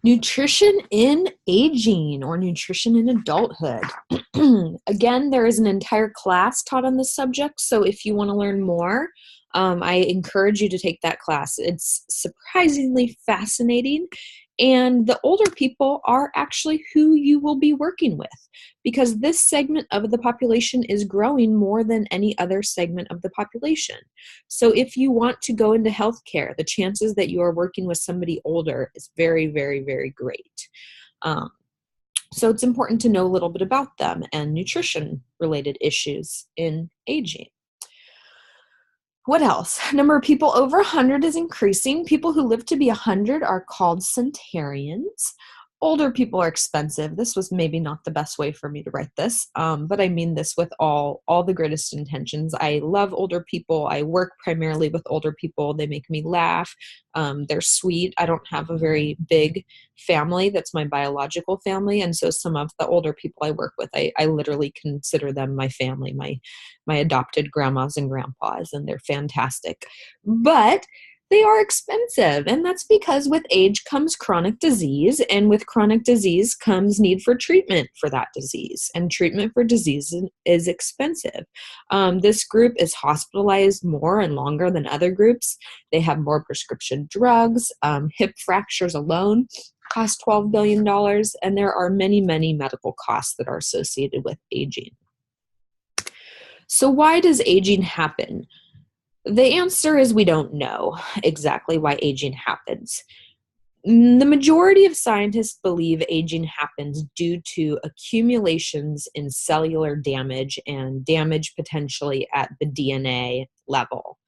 Nutrition in aging or nutrition in adulthood. Again, there is an entire class taught on this subject, so if you want to learn more, I encourage you to take that class. It's surprisingly fascinating, and the older people are actually who you will be working with because this segment of the population is growing more than any other segment of the population. So if you want to go into healthcare, the chances that you are working with somebody older is very, very, very great. So it's important to know a little bit about them and nutrition-related issues in aging. What else? Number of people over 100 is increasing. People who live to be 100 are called centenarians. Older people are expensive. This was maybe not the best way for me to write this, but I mean this with all the greatest intentions. I love older people. I work primarily with older people. They make me laugh. They're sweet. I don't have a very big family. That's my biological family, and so some of the older people I work with, I literally consider them my family, my adopted grandmas and grandpas, and they're fantastic. But they are expensive, and that's because with age comes chronic disease, and with chronic disease comes need for treatment for that disease, and treatment for disease is expensive. This group is hospitalized more and longer than other groups. They have more prescription drugs. Hip fractures alone cost $12 billion, and there are many, many medical costs that are associated with aging. So why does aging happen? The answer is we don't know exactly why aging happens. The majority of scientists believe aging happens due to accumulations in cellular damage and damage potentially at the DNA level.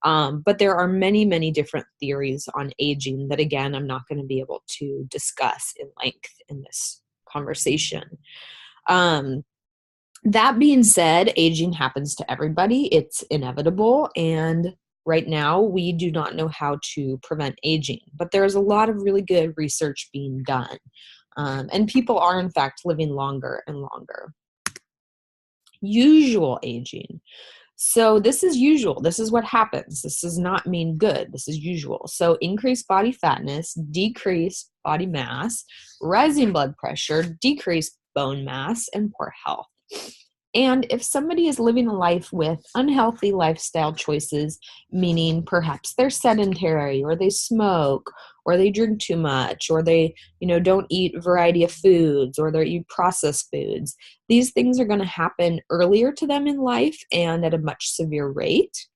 But there are many, many different theories on aging that, again, I'm not going to be able to discuss in length in this conversation. That being said, aging happens to everybody. It's inevitable. And right now, we do not know how to prevent aging. But there is a lot of really good research being done. And people are, in fact, living longer and longer. Usual aging. So this is usual. This is what happens. This does not mean good. This is usual. So increased body fatness, decreased body mass, rising blood pressure, decreased bone mass, and poor health. And if somebody is living a life with unhealthy lifestyle choices, meaning perhaps they're sedentary or they smoke or they drink too much or they, don't eat a variety of foods or they eat processed foods, these things are going to happen earlier to them in life and at a much severe rate.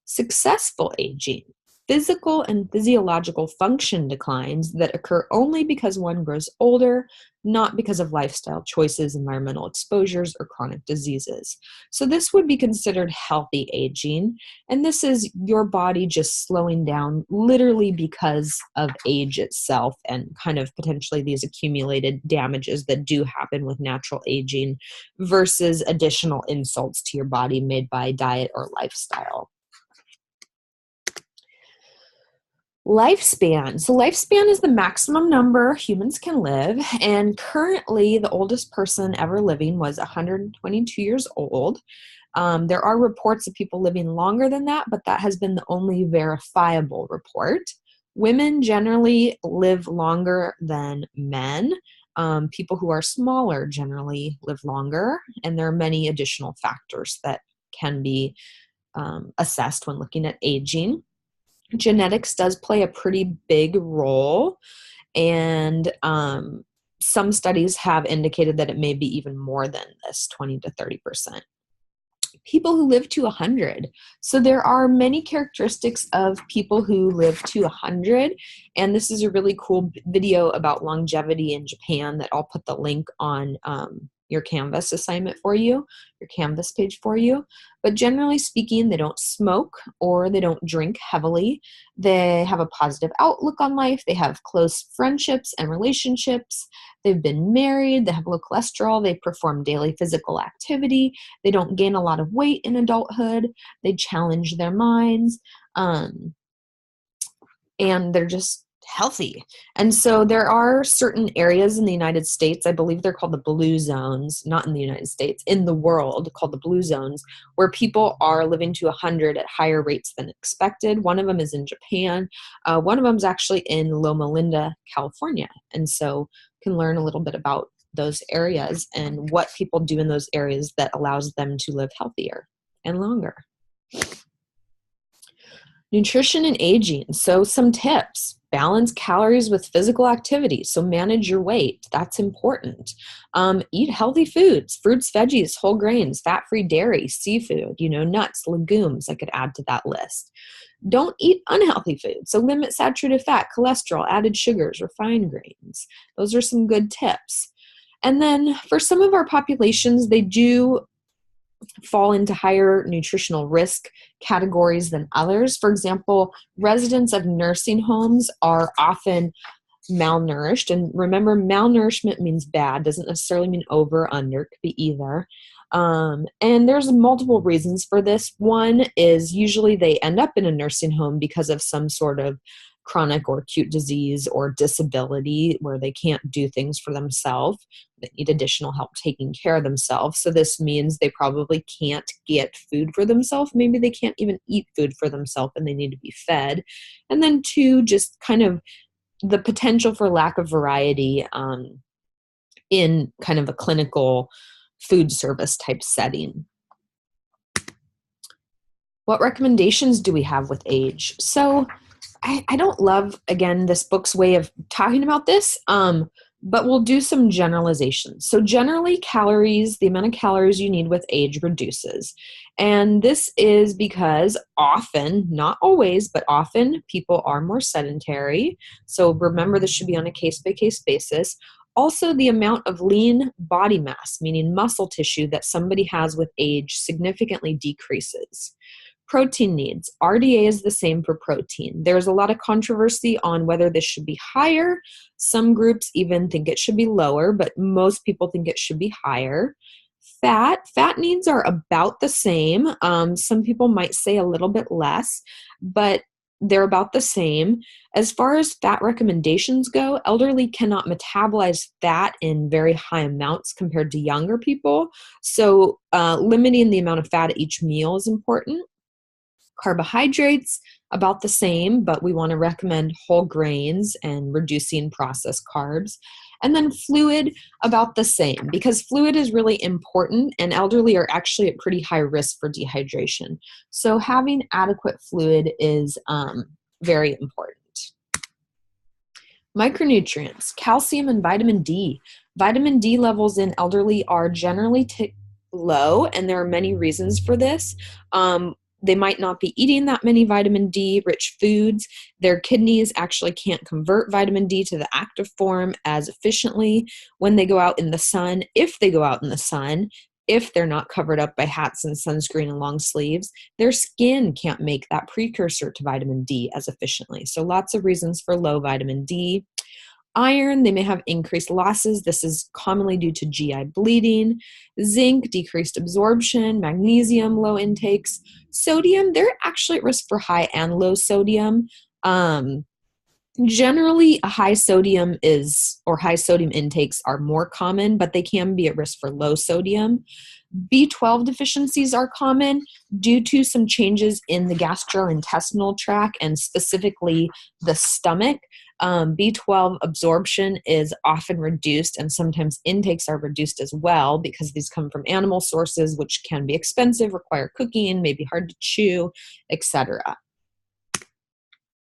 Successful aging. Physical and physiological function declines that occur only because one grows older, not because of lifestyle choices, environmental exposures, or chronic diseases. So this would be considered healthy aging, and this is your body just slowing down literally because of age itself and kind of potentially these accumulated damages that do happen with natural aging versus additional insults to your body made by diet or lifestyle. Lifespan. So lifespan is the maximum number humans can live, and currently the oldest person ever living was 122 years old. There are reports of people living longer than that, but that has been the only verifiable report. Women generally live longer than men. People who are smaller generally live longer, and there are many additional factors that can be assessed when looking at aging. Genetics does play a pretty big role, and some studies have indicated that it may be even more than this, 20 to 30%. People who live to 100. So there are many characteristics of people who live to 100, and this is a really cool video about longevity in Japan that I'll put the link on your Canvas assignment for you, your Canvas page for you. But generally speaking, they don't smoke or they don't drink heavily. They have a positive outlook on life. They have close friendships and relationships. They've been married. They have low cholesterol. They perform daily physical activity. They don't gain a lot of weight in adulthood. They challenge their minds. And they're just healthy. And so there are certain areas in the United States, I believe they're called the blue zones, not in the United States, in the world called the blue zones, where people are living to 100 at higher rates than expected. One of them is in Japan. One of them is actually in Loma Linda, California. And so you can learn a little bit about those areas and what people do in those areas that allows them to live healthier and longer. Nutrition and aging. So some tips. Balance calories with physical activity. So manage your weight. That's important. Eat healthy foods, fruits, veggies, whole grains, fat-free dairy, seafood, nuts, legumes. I could add to that list. Don't eat unhealthy foods. So limit saturated fat, cholesterol, added sugars, refined grains. Those are some good tips. And then for some of our populations, they do fall into higher nutritional risk categories than others. For example, residents of nursing homes are often malnourished. And remember, malnourishment means bad, doesn't necessarily mean over or under, it could be either. And there's multiple reasons for this. One is usually they end up in a nursing home because of some sort of chronic or acute disease or disability where they can't do things for themselves. They need additional help taking care of themselves. So this means they probably can't get food for themselves. Maybe they can't even eat food for themselves and they need to be fed. And then two, just kind of the potential for lack of variety in kind of a clinical food service type setting. What recommendations do we have with age? So I don't love, again, this book's way of talking about this, but we'll do some generalizations. So generally, the amount of calories you need with age reduces. And this is because often, not always, but often people are more sedentary. So remember, this should be on a case-by-case basis. Also, the amount of lean body mass, meaning muscle tissue that somebody has with age, significantly decreases. Protein needs. RDA is the same for protein. There's a lot of controversy on whether this should be higher. Some groups even think it should be lower, but most people think it should be higher. Fat needs are about the same. Some people might say a little bit less, but they're about the same. As far as fat recommendations go, elderly cannot metabolize fat in very high amounts compared to younger people. So limiting the amount of fat at each meal is important. Carbohydrates, about the same, but we want to recommend whole grains and reducing processed carbs. And then fluid, about the same, because fluid is really important and elderly are actually at pretty high risk for dehydration. So having adequate fluid is very important. Micronutrients, calcium and vitamin D. Vitamin D levels in elderly are generally low, and there are many reasons for this. They might not be eating that many vitamin D rich foods. Their kidneys actually can't convert vitamin D to the active form as efficiently when they go out in the sun. If they go out in the sun, if they're not covered up by hats and sunscreen and long sleeves, their skin can't make that precursor to vitamin D as efficiently. So lots of reasons for low vitamin D. Iron, they may have increased losses. This is commonly due to GI bleeding. Zinc, decreased absorption. Magnesium, low intakes. Sodium, they're actually at risk for high and low sodium. Generally, high sodium intakes are more common, but they can be at risk for low sodium. B12 deficiencies are common due to some changes in the gastrointestinal tract and specifically the stomach. B12 absorption is often reduced and sometimes intakes are reduced as well because these come from animal sources, which can be expensive, require cooking, may be hard to chew, etc.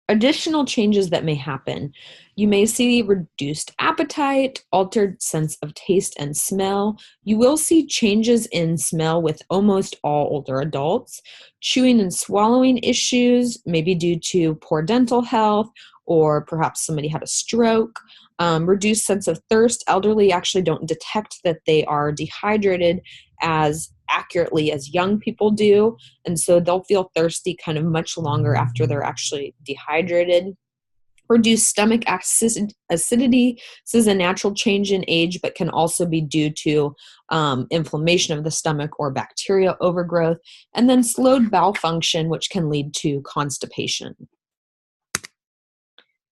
Additional changes that may happen. You may see reduced appetite, altered sense of taste and smell. You will see changes in smell with almost all older adults. Chewing and swallowing issues, maybe due to poor dental health, or perhaps somebody had a stroke. Reduced sense of thirst. Elderly actually don't detect that they are dehydrated as accurately as young people do, and so they'll feel thirsty kind of much longer after they're actually dehydrated. Reduced stomach acidity. This is a natural change in age, but can also be due to inflammation of the stomach or bacteria overgrowth. And then slowed bowel function, which can lead to constipation.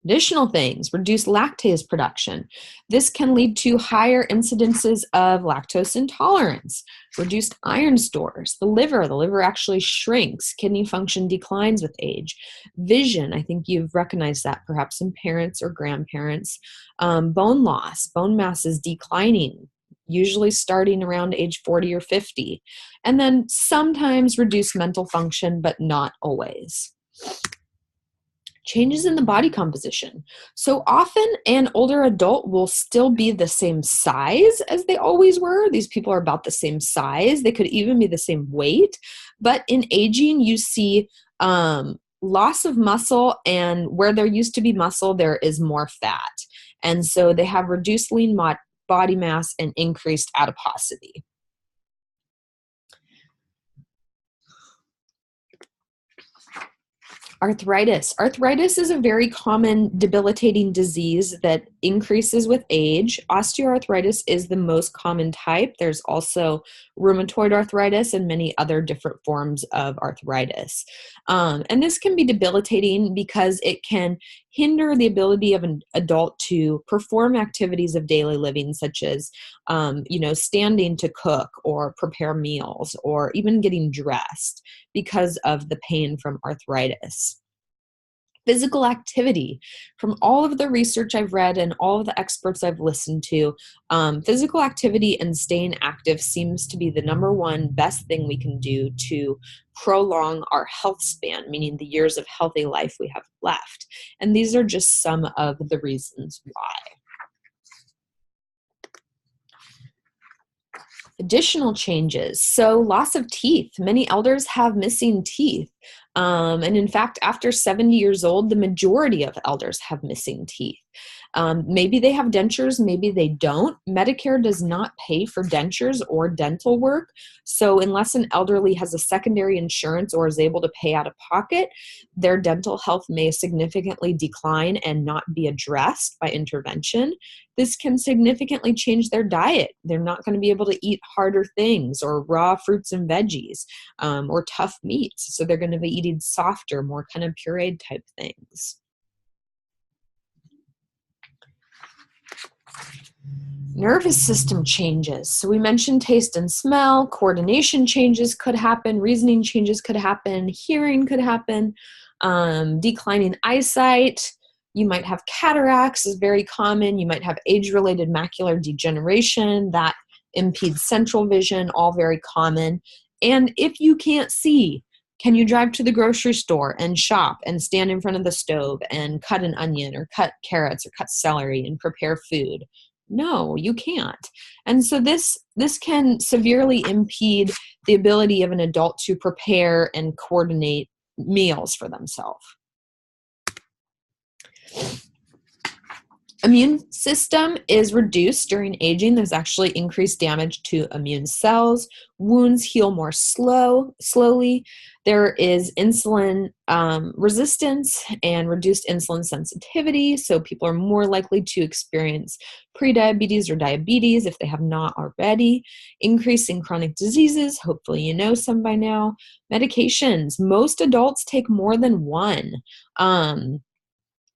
Additional things, reduced lactase production. This can lead to higher incidences of lactose intolerance, reduced iron stores. The liver actually shrinks. Kidney function declines with age. Vision, I think you've recognized that perhaps in parents or grandparents. Bone loss, bone mass is declining, usually starting around age 40 or 50. And then sometimes reduced mental function, but not always. Changes in the body composition. So often an older adult will still be the same size as they always were. These people are about the same size. They could even be the same weight. But in aging, you see loss of muscle, and where there used to be muscle, there is more fat. And so they have reduced lean body mass and increased adiposity. Arthritis. Arthritis is a very common debilitating disease that increases with age. Osteoarthritis is the most common type. There's also rheumatoid arthritis and many other different forms of arthritis. And this can be debilitating because it can hinder the ability of an adult to perform activities of daily living, such as, standing to cook or prepare meals or even getting dressed because of the pain from arthritis. Physical activity. From all of the research I've read and all of the experts I've listened to, physical activity and staying active seems to be the number one best thing we can do to prolong our health span, meaning the years of healthy life we have left. And these are just some of the reasons why. Additional changes. So loss of teeth. Many elders have missing teeth. And in fact, after 70 years old, the majority of elders have missing teeth. Maybe they have dentures, maybe they don't. Medicare does not pay for dentures or dental work. So unless an elderly has a secondary insurance or is able to pay out of pocket, their dental health may significantly decline and not be addressed by intervention. This can significantly change their diet. They're not going to be able to eat harder things or raw fruits and veggies or tough meats. So they're going to be eating softer, more kind of pureed type things. Nervous system changes. So we mentioned taste and smell, coordination changes could happen, reasoning changes could happen, hearing could happen, declining eyesight. You might have cataracts, is very common. You might have age-related macular degeneration that impedes central vision, all very common. And if you can't see, can you drive to the grocery store and shop and stand in front of the stove and cut an onion or cut carrots or cut celery and prepare food? No, you can't. And so this can severely impede the ability of an adult to prepare and coordinate meals for themselves. Immune system is reduced during aging. There's actually increased damage to immune cells. Wounds heal more slowly. There is insulin resistance and reduced insulin sensitivity. So people are more likely to experience prediabetes or diabetes if they have not already. Increase in chronic diseases. Hopefully you know some by now. Medications. Most adults take more than one.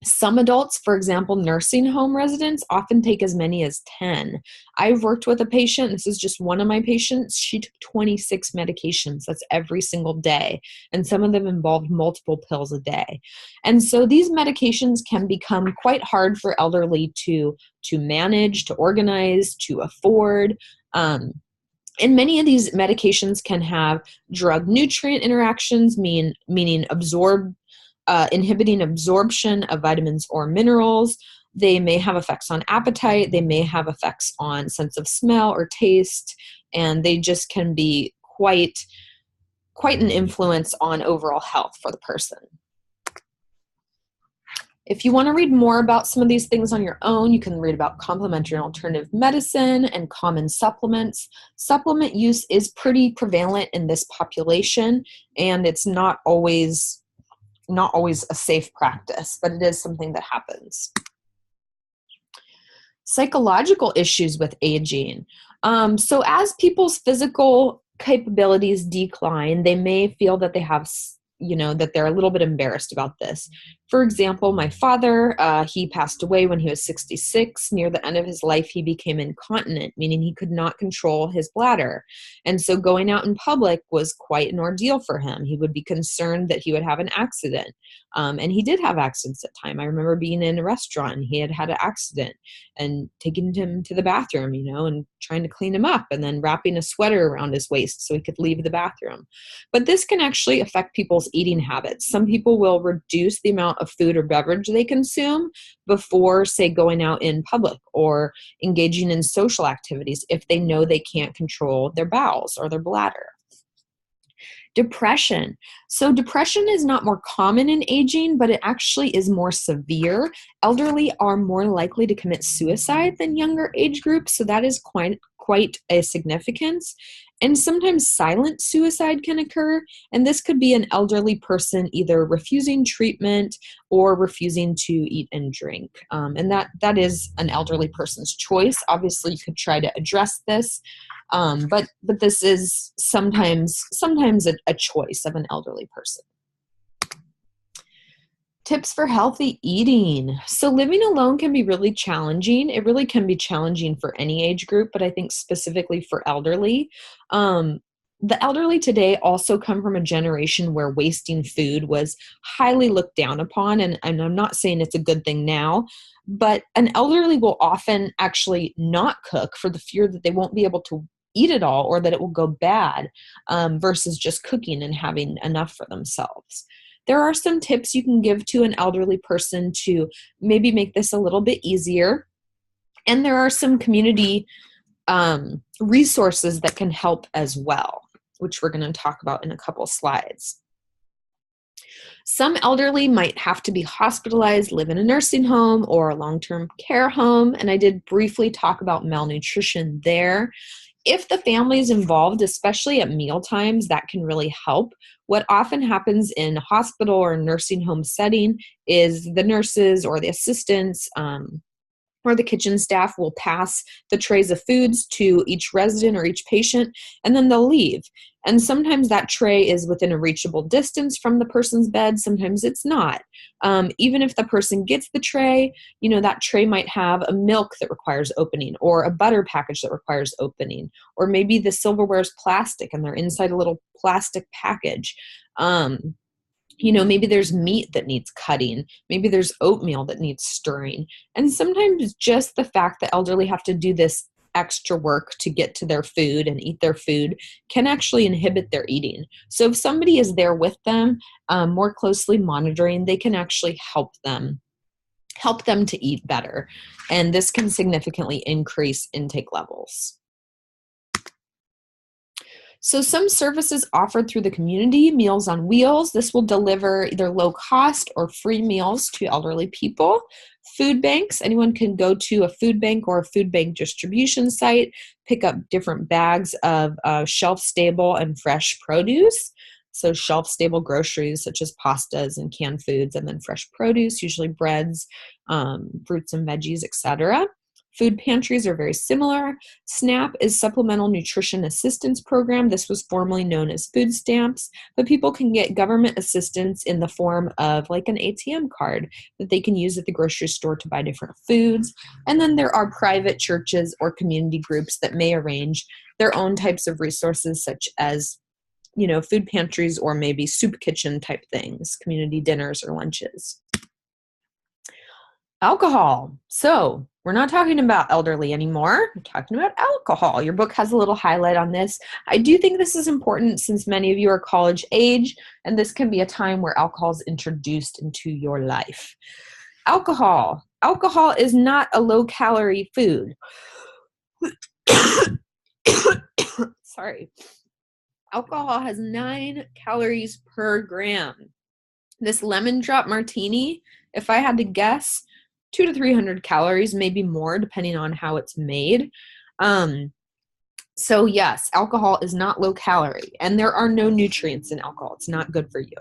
Some adults, for example, nursing home residents, often take as many as 10. I've worked with a patient, this is just one of my patients, she took 26 medications, that's every single day, and some of them involved multiple pills a day. And so these medications can become quite hard for elderly to manage, to organize, to afford. And many of these medications can have drug-nutrient interactions, meaning inhibiting absorption of vitamins or minerals. They may have effects on appetite. They may have effects on sense of smell or taste, and they just can be quite an influence on overall health for the person. If you want to read more about some of these things on your own, you can read about complementary and alternative medicine and common supplements. Supplement use is pretty prevalent in this population, and it's not always a safe practice, but it is something that happens. Psychological issues with aging. So as people's physical capabilities decline, they may feel that they have, that they're a little bit embarrassed about this. For example, my father, he passed away when he was 66. Near the end of his life, he became incontinent, meaning he could not control his bladder. And so going out in public was quite an ordeal for him. He would be concerned that he would have an accident. And he did have accidents at time. I remember being in a restaurant and he had had an accident and taking him to the bathroom, and trying to clean him up and then wrapping a sweater around his waist so he could leave the bathroom. But this can actually affect people's eating habits. Some people will reduce the amount of food or beverage they consume before, say, going out in public or engaging in social activities if they know they can't control their bowels or their bladder. Depression. So depression is not more common in aging, but it actually is more severe. Elderly are more likely to commit suicide than younger age groups, so that is quite a significance. And sometimes silent suicide can occur, and this could be an elderly person either refusing treatment or refusing to eat and drink. And that is an elderly person's choice. Obviously, you could try to address this, but this is sometimes a choice of an elderly person. Tips for healthy eating. So living alone can be really challenging. It really can be challenging for any age group, but I think specifically for elderly. The elderly today also come from a generation where wasting food was highly looked down upon, and I'm not saying it's a good thing now, but an elderly will often actually not cook for the fear that they won't be able to eat it all or that it will go bad, versus just cooking and having enough for themselves. There are some tips you can give to an elderly person to maybe make this a little bit easier. And there are some community resources that can help as well, which we're going to talk about in a couple slides. Some elderly might have to be hospitalized, live in a nursing home or a long-term care home. And I did briefly talk about malnutrition there. If the family is involved, especially at meal times, that can really help. What often happens in a hospital or nursing home setting is the nurses or the assistants or the kitchen staff will pass the trays of foods to each resident or each patient, and then they'll leave. And sometimes that tray is within a reachable distance from the person's bed. Sometimes it's not. Even if the person gets the tray, that tray might have a milk that requires opening or a butter package that requires opening, or maybe the silverware is plastic and they're inside a little plastic package. Maybe there's meat that needs cutting. Maybe there's oatmeal that needs stirring. And sometimes just the fact that elderly have to do this extra work to get to their food and eat their food can actually inhibit their eating. So if somebody is there with them, more closely monitoring, they can actually help them to eat better. And this can significantly increase intake levels. So some services offered through the community, Meals on Wheels. This will deliver either low cost or free meals to elderly people. Food banks, anyone can go to a food bank or a food bank distribution site, pick up different bags of shelf-stable and fresh produce. So shelf-stable groceries such as pastas and canned foods, and then fresh produce, usually breads, fruits and veggies, etc. Food pantries are very similar. SNAP is Supplemental Nutrition Assistance Program. This was formerly known as food stamps, but people can get government assistance in the form of like an ATM card that they can use at the grocery store to buy different foods. And then there are private churches or community groups that may arrange their own types of resources, such as food pantries or maybe soup kitchen type things, community dinners or lunches. Alcohol. So we're not talking about elderly anymore. We're talking about alcohol. Your book has a little highlight on this. I do think this is important since many of you are college age, and this can be a time where alcohol is introduced into your life. Alcohol. Alcohol is not a low-calorie food. Sorry. Alcohol has 9 calories per gram. This lemon drop martini, if I had to guess, 200 to 300 calories, maybe more, depending on how it's made. So yes, alcohol is not low calorie, and there are no nutrients in alcohol. It's not good for you.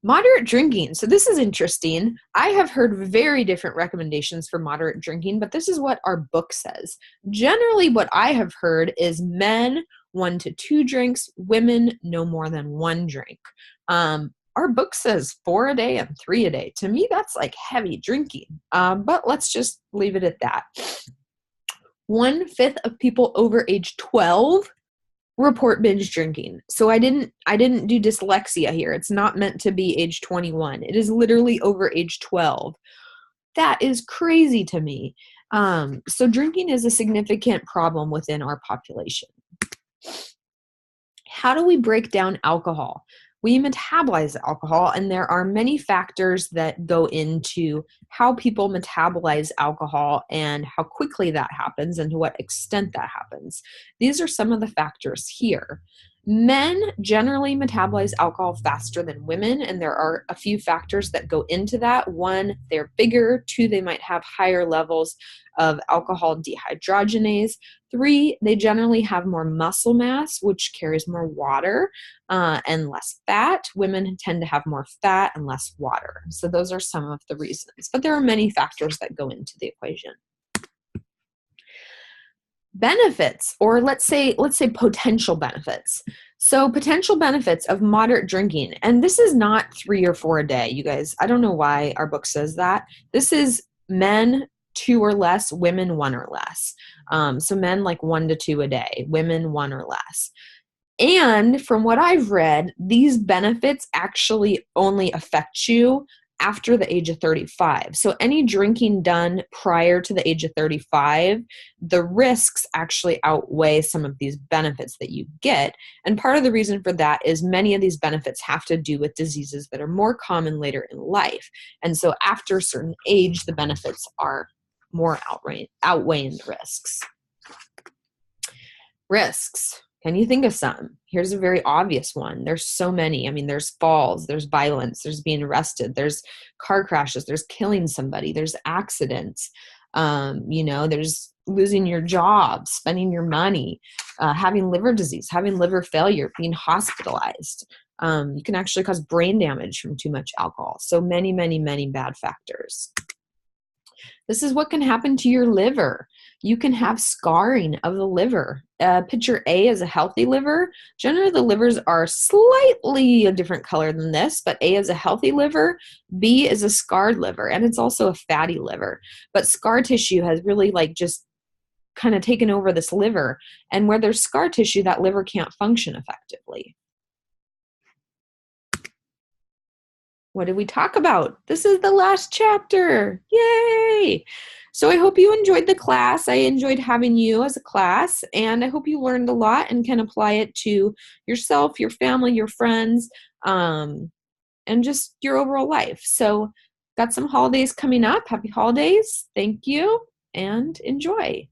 Moderate drinking. So this is interesting. I have heard very different recommendations for moderate drinking, but this is what our book says. Generally, what I have heard is men 1 to 2 drinks, women no more than 1 drink. Our book says 4 a day and 3 a day. To me, that's like heavy drinking. But let's just leave it at that. 1/5 of people over age 12 report binge drinking. So I didn't do dyslexia here. It's not meant to be age 21. It is literally over age 12. That is crazy to me. So drinking is a significant problem within our population. How do we break down alcohol? We metabolize alcohol, and there are many factors that go into how people metabolize alcohol and how quickly that happens and to what extent that happens. These are some of the factors here. Men generally metabolize alcohol faster than women, and there are a few factors that go into that. 1, they're bigger. 2, they might have higher levels of alcohol dehydrogenase. 3, they generally have more muscle mass, which carries more water and less fat. Women tend to have more fat and less water. So those are some of the reasons. But there are many factors that go into the equation. Benefits, or let's say potential benefits. So potential benefits of moderate drinking, and this is not 3 or 4 a day, you guys. I don't know why our book says that. This is men 2 or less, women 1 or less. So men like 1 to 2 a day, women 1 or less. And from what I've read, these benefits actually only affect you after the age of 35. So any drinking done prior to the age of 35, the risks actually outweigh some of these benefits that you get. And part of the reason for that is many of these benefits have to do with diseases that are more common later in life. And so after a certain age, the benefits are more outweighing the risks. Risks. Can you think of some? Here's a very obvious one. There's so many. I mean, there's falls, there's violence, there's being arrested, there's car crashes, there's killing somebody, there's accidents, there's losing your job, spending your money, having liver disease, having liver failure, being hospitalized. You can actually cause brain damage from too much alcohol. So many, many, many bad factors. This is what can happen to your liver. You can have scarring of the liver. Picture A is a healthy liver. Generally, the livers are slightly a different color than this, but A is a healthy liver, B is a scarred liver, and it's also a fatty liver. But scar tissue has really just kind of taken over this liver, and where there's scar tissue, that liver can't function effectively. What did we talk about? This is the last chapter. Yay! So I hope you enjoyed the class. I enjoyed having you as a class, and I hope you learned a lot and can apply it to yourself, your family, your friends, and just your overall life. So got some holidays coming up. Happy holidays. Thank you, and enjoy.